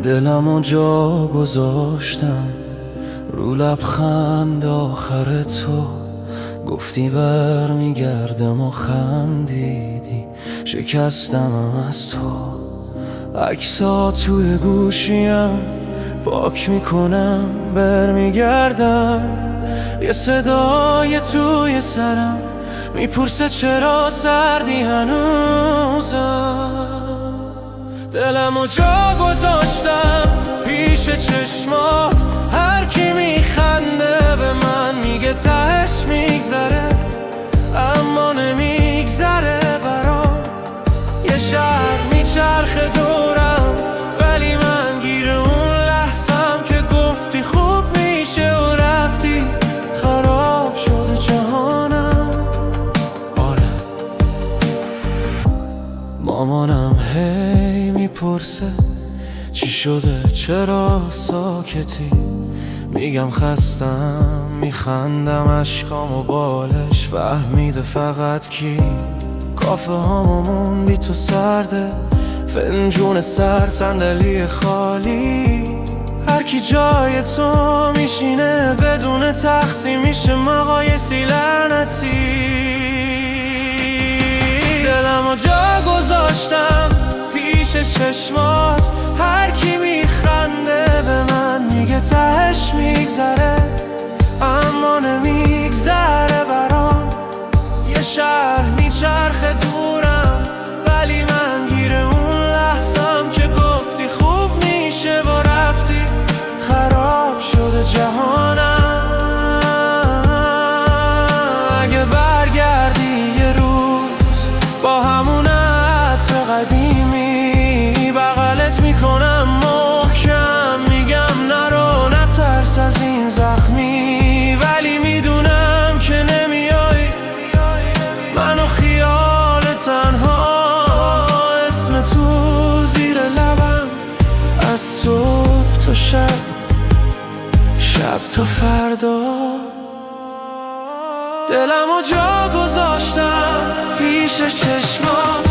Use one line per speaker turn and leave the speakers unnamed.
دلمو جا گذاشتم رو لبخند آخر تو، گفتی برمیگردم و خندیدی شکستم از تو. عکسا توی گوشیم پاک میکنم برمیگردم، یه صدای توی سرم میپرسه چرا سردی هنوزم. دلمو جا گذاشتم پیش چشمات، هر کی میخنده به من میگه تهش میگذره، اما نمیگذره برام. یه شهر میچرخه دورم ولی من گیر اون لحظم که گفتی خوب میشه و رفتی، خراب شده جهانم. آره مامانم هی میپرسه چی شده چرا ساکتی، میگم خستم میخندم اشکام و بالش فهمیده فقط کی. کافه هامون بی تو سرده، فنجون سر صندلی خالی، هر کی جای تو میشینه بدون تقسیم میشه مقایسی لعنتی. دلمو جا گذاشتم پیش چشمات، هر کی میخنده به من میگه تهش میگذره، اما نمیگذره برام. یه شهر میچرخه دورم ولی من گیر اون لحظم که گفتی خوب میشه و رفتی، خراب شده جهانم. اگه برگردی یه روز با همون عطر قدیمی، بغلت میکنم محکم میگم نرو نترس از این زخمی، ولی میدونم که نمیای، من و خیال تنها، اسم تو زیر لبم از صبح تا شب، شب تا فردا. دلمو جا گذاشتم پیش چشمات،